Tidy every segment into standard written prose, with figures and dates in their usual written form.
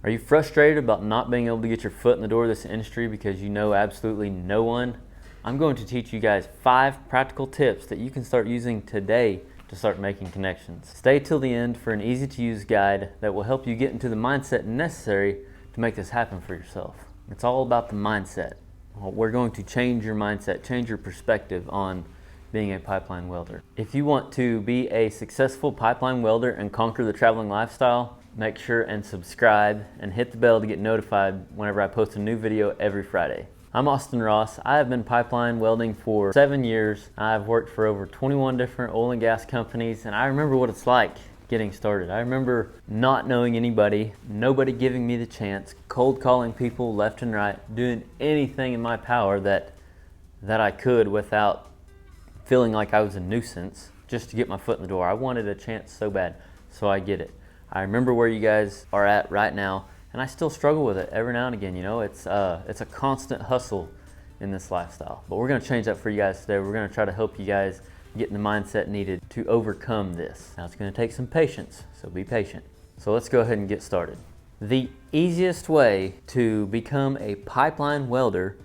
Are you frustrated about not being able to get your foot in the door of this industry because you know absolutely no one? I'm going to teach you guys 5 practical tips that you can start using today to start making connections. Stay till the end for an easy to use guide that will help you get into the mindset necessary to make this happen for yourself. It's all about the mindset. We're going to change your mindset, change your perspective on being a pipeline welder. If you want to be a successful pipeline welder and conquer the traveling lifestyle, make sure and subscribe and hit the bell to get notified whenever I post a new video every Friday. I'm Austin Ross. I have been pipeline welding for 7 years. I've worked for over 21 different oil and gas companies, and I remember what it's like getting started. I remember not knowing anybody, nobody giving me the chance, cold calling people left and right, doing anything in my power that I could without feeling like I was a nuisance just to get my foot in the door. I wanted a chance so bad, so I get it. I remember where you guys are at right now, and I still struggle with it every now and again. You know, it's a constant hustle in this lifestyle. But we're going to change that for you guys today. We're going to try to help you guys get in the mindset needed to overcome this. Now, it's going to take some patience, so be patient. So let's go ahead and get started. The easiest way to become a pipeline welder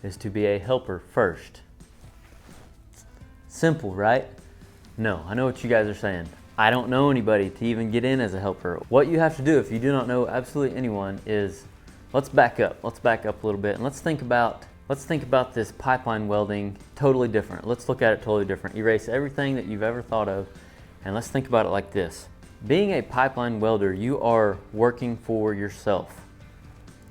is to be a helper first. Simple, right? No, I know what you guys are saying. I don't know anybody to even get in as a helper. What you have to do if you do not know absolutely anyone is, let's back up. Let's back up a little bit and let's think about this pipeline welding totally different. Let's look at it totally different. Erase everything that you've ever thought of and let's think about it like this. Being a pipeline welder, you are working for yourself,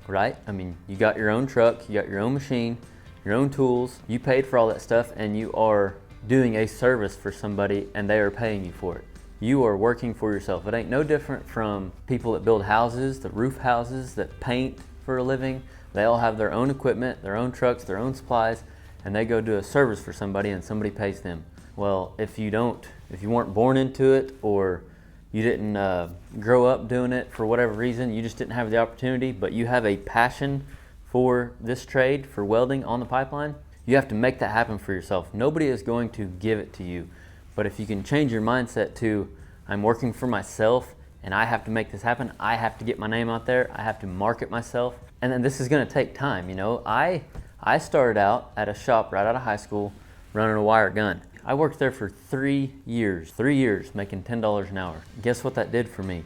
right? I mean, you got your own truck, you got your own machine, your own tools, you paid for all that stuff, and you are doing a service for somebody and they are paying you for it. You are working for yourself. It ain't no different from people that build houses, the roof houses, that paint for a living. They all have their own equipment, their own trucks, their own supplies, and they go do a service for somebody and somebody pays them. Well, if you weren't born into it, or you didn't grow up doing it for whatever reason, you just didn't have the opportunity, but you have a passion for this trade, for welding on the pipeline, you have to make that happen for yourself. Nobody is going to give it to you. But if you can change your mindset to, I'm working for myself and I have to make this happen, I have to get my name out there, I have to market myself, and then this is gonna take time. You know, I started out at a shop right out of high school running a wire gun. I worked there for 3 years, making $10 an hour. Guess what that did for me?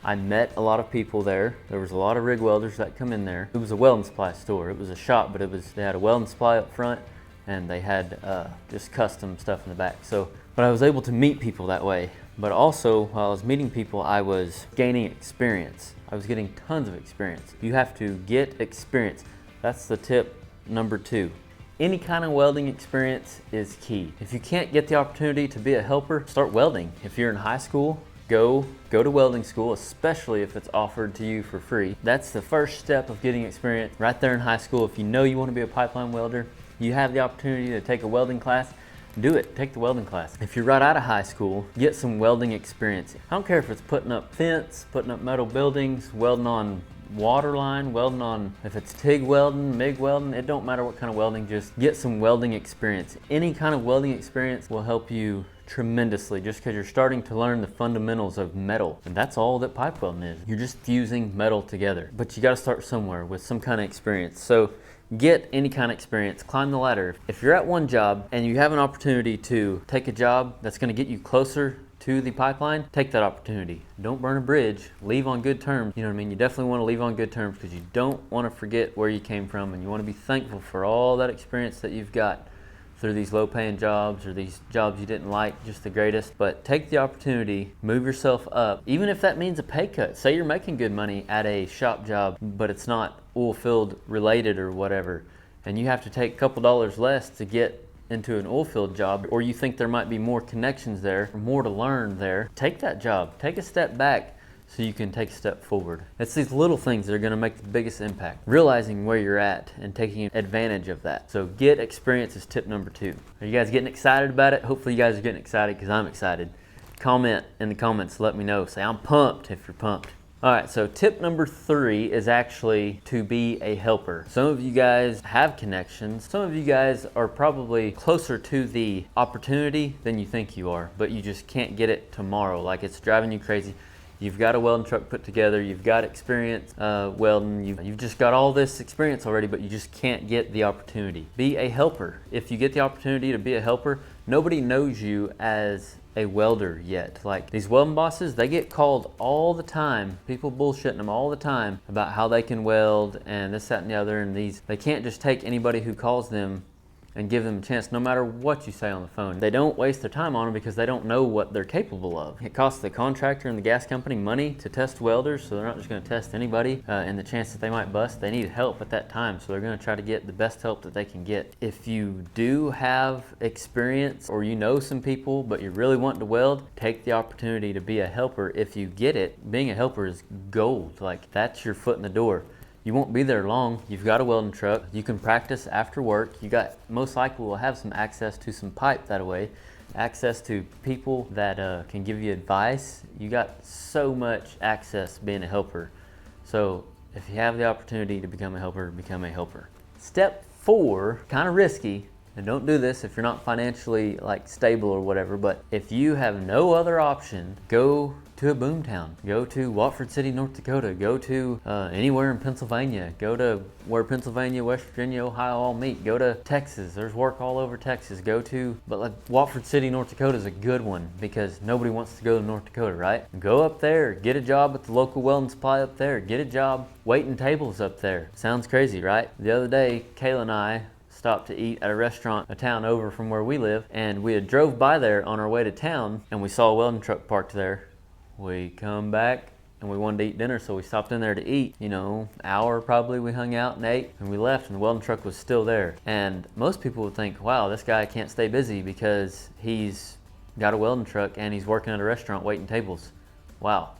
I met a lot of people there. There was a lot of rig welders that come in there. It was a welding supply store. It was a shop, but they had a welding supply up front and they had just custom stuff in the back. But I was able to meet people that way. But also, while I was meeting people, I was gaining experience. I was getting tons of experience. You have to get experience. That's the tip number 2. Any kind of welding experience is key. If you can't get the opportunity to be a helper, start welding. If you're in high school, go to welding school, especially if it's offered to you for free. That's the first step of getting experience right there in high school. If you know you want to be a pipeline welder, you have the opportunity to take a welding class, do it. Take the welding class. If you're right out of high school, get some welding experience. I don't care if it's putting up fence, putting up metal buildings, welding on water line, welding on, if it's TIG welding, MIG welding, it don't matter what kind of welding, just get some welding experience. Any kind of welding experience will help you tremendously just because you're starting to learn the fundamentals of metal. And that's all that pipe welding is. You're just fusing metal together. But you got to start somewhere with some kind of experience. So get any kind of experience, climb the ladder. If you're at one job and you have an opportunity to take a job that's going to get you closer to the pipeline, take that opportunity. Don't burn a bridge, leave on good terms. You know what I mean? You definitely want to leave on good terms because you don't want to forget where you came from, and you want to be thankful for all that experience that you've got through these low paying jobs or these jobs you didn't like just the greatest. But take the opportunity, move yourself up, even if that means a pay cut. Say you're making good money at a shop job, but it's not oil field related or whatever, and you have to take a couple dollars less to get into an oil field job, or you think there might be more connections there, more to learn there, take that job. Take a step back so you can take a step forward. It's these little things that are going to make the biggest impact. Realizing where you're at and taking advantage of that. So get experience is tip number 2. Are you guys getting excited about it? Hopefully you guys are getting excited because I'm excited. Comment in the comments, let me know. Say I'm pumped if you're pumped. All right, so tip number 3 is actually to be a helper. Some of you guys have connections. Some of you guys are probably closer to the opportunity than you think you are, but you just can't get it tomorrow. Like it's driving you crazy. You've got a welding truck put together, you've got experience welding, you've just got all this experience already, but you just can't get the opportunity. Be a helper. If you get the opportunity to be a helper, nobody knows you as a welder yet. Like these welding bosses, they get called all the time. People bullshitting them all the time about how they can weld and this, that, and the other. And they can't just take anybody who calls them and give them a chance no matter what you say on the phone. They don't waste their time on them because they don't know what they're capable of. It costs the contractor and the gas company money to test welders, so they're not just going to test anybody in the chance that they might bust. They need help at that time, so they're going to try to get the best help that they can get. If you do have experience or you know some people but you really want to weld, take the opportunity to be a helper. If you get it, being a helper is gold. Like that's your foot in the door. You won't be there long. You've got a welding truck. You can practice after work. You got, most likely will have some access to some pipe that way, access to people that can give you advice. You got so much access being a helper. So if you have the opportunity to become a helper, become a helper. Step 4, kind of risky, and don't do this if you're not financially like stable or whatever, but if you have no other option, go to a boomtown. Go to Watford City, North Dakota. Go to anywhere in Pennsylvania. Go to where Pennsylvania, West Virginia, Ohio all meet. Go to Texas. There's work all over Texas. Go to, but like Watford City, North Dakota is a good one because nobody wants to go to North Dakota, right? Go up there, get a job at the local welding supply up there. Get a job waiting tables up there. Sounds crazy, right? The other day, Kayla and I stopped to eat at a restaurant a town over from where we live, and we had drove by there on our way to town, and we saw a welding truck parked there. We come back and we wanted to eat dinner, so we stopped in there to eat. You know, hour probably we hung out and ate, and we left and the welding truck was still there. And most people would think, wow, this guy can't stay busy because he's got a welding truck and he's working at a restaurant waiting tables. Wow.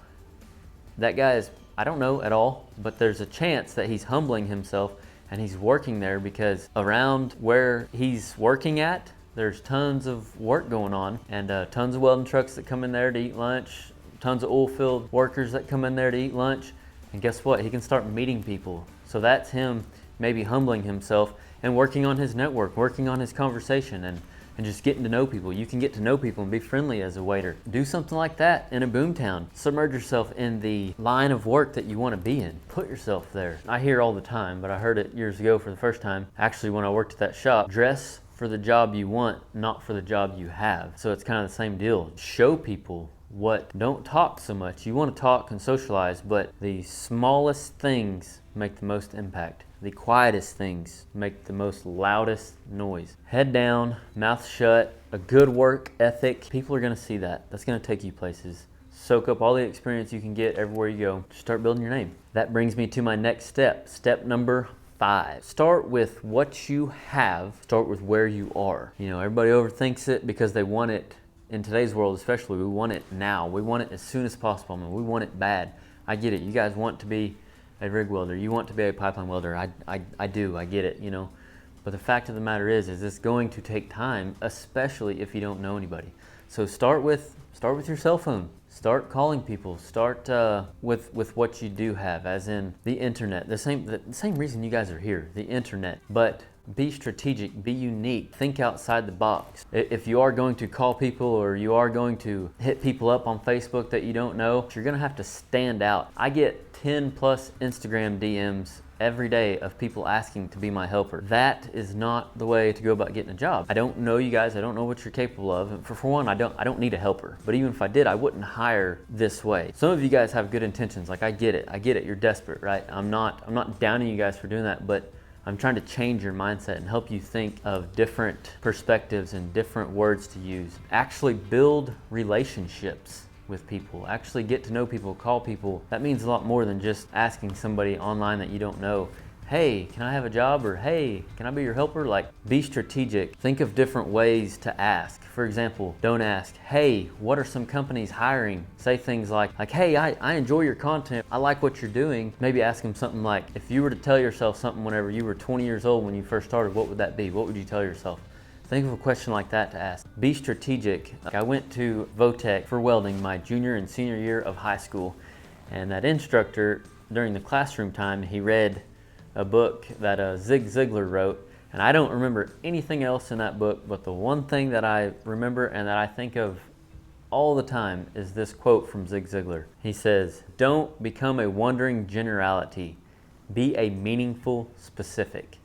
That guy is, I don't know at all, but there's a chance that he's humbling himself and he's working there because around where he's working at, there's tons of work going on and tons of welding trucks that come in there to eat lunch, tons of oil field workers that come in there to eat lunch. And guess what? He can start meeting people. So that's him maybe humbling himself and working on his network, working on his conversation and just getting to know people. You can get to know people and be friendly as a waiter. Do something like that in a boomtown. Submerge yourself in the line of work that you want to be in. Put yourself there. I hear all the time, but I heard it years ago for the first time. Actually, when I worked at that shop, dress for the job you want, not for the job you have. So it's kind of the same deal. Show people don't talk so much. You want to talk and socialize, but the smallest things make the most impact. The quietest things make the most loudest noise. Head down, mouth shut, a good work ethic. People are going to see that. That's going to take you places. Soak up all the experience you can get everywhere you go. Just start building your name. That brings me to my next step. Step number 5. Start with what you have. Start with where you are. You know, everybody overthinks it because they want it. In today's world especially, we want it now. We want it as soon as possible. I mean, we want it bad. I get it. You guys want to be a rig welder. You want to be a pipeline welder. I do. I get it, you know. But the fact of the matter is it's going to take time, especially if you don't know anybody. So start with your cell phone. Start calling people. Start with what you do have, as in the internet. The same reason you guys are here, the internet. But be strategic, be unique, think outside the box. If you are going to call people or you are going to hit people up on Facebook that you don't know, you're gonna have to stand out. I get 10 plus Instagram DMs every day of people asking to be my helper. That is not the way to go about getting a job. I don't know you guys, I don't know what you're capable of. For one, I don't need a helper. But even if I did, I wouldn't hire this way. Some of you guys have good intentions, like I get it, you're desperate, right? I'm not downing you guys for doing that, but I'm trying to change your mindset and help you think of different perspectives and different words to use. Actually build relationships with people. Actually get to know people, call people. That means a lot more than just asking somebody online that you don't know, hey, can I have a job? Or hey, can I be your helper? Like, be strategic. Think of different ways to ask. For example, don't ask, hey, what are some companies hiring? Say things like hey, I enjoy your content. I like what you're doing. Maybe ask them something like, if you were to tell yourself something whenever you were 20 years old when you first started, what would that be? What would you tell yourself? Think of a question like that to ask. Be strategic. I went to Votech for welding my junior and senior year of high school, and that instructor, during the classroom time, he read a book that Zig Ziglar wrote, and I don't remember anything else in that book, but the one thing that I remember and that I think of all the time is this quote from Zig Ziglar. He says, "Don't become a wandering generality. Be a meaningful specific."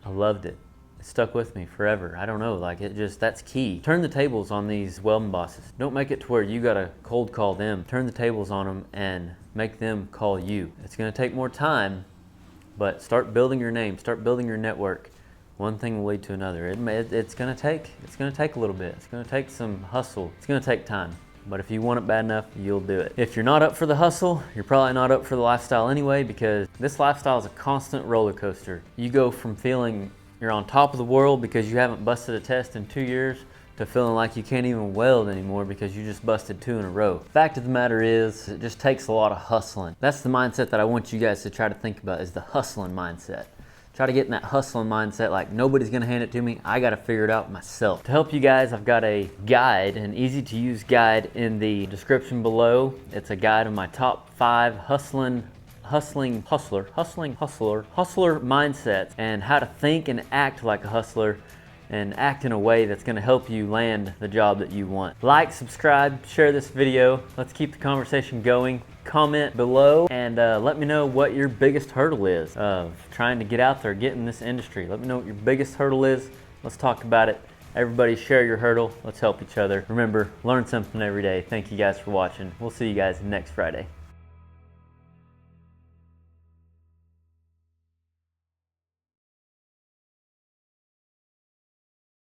I loved it. It stuck with me forever. I don't know, like that's key. Turn the tables on these welding bosses. Don't make it to where you gotta cold call them. Turn the tables on them and make them call you. It's gonna take more time, but start building your name, start building your network. One thing will lead to another. It's gonna take a little bit. It's gonna take some hustle. It's gonna take time. But if you want it bad enough, you'll do it. If you're not up for the hustle, you're probably not up for the lifestyle anyway, because this lifestyle is a constant roller coaster. You go from feeling you're on top of the world because you haven't busted a test in 2 years to feeling like you can't even weld anymore because you just busted 2 in a row. Fact of the matter is, it just takes a lot of hustling. That's the mindset that I want you guys to try to think about, is the hustling mindset. Try to get in that hustling mindset, like nobody's gonna hand it to me, I gotta figure it out myself. To help you guys, I've got a guide, an easy to use guide in the description below. It's a guide of my top 5 hustler mindsets, and how to think and act like a hustler and act in a way that's gonna help you land the job that you want. Like, subscribe, share this video. Let's keep the conversation going. Comment below and let me know what your biggest hurdle is of trying to get out there, get in this industry. Let me know what your biggest hurdle is. Let's talk about it. Everybody share your hurdle. Let's help each other. Remember, learn something every day. Thank you guys for watching. We'll see you guys next Friday.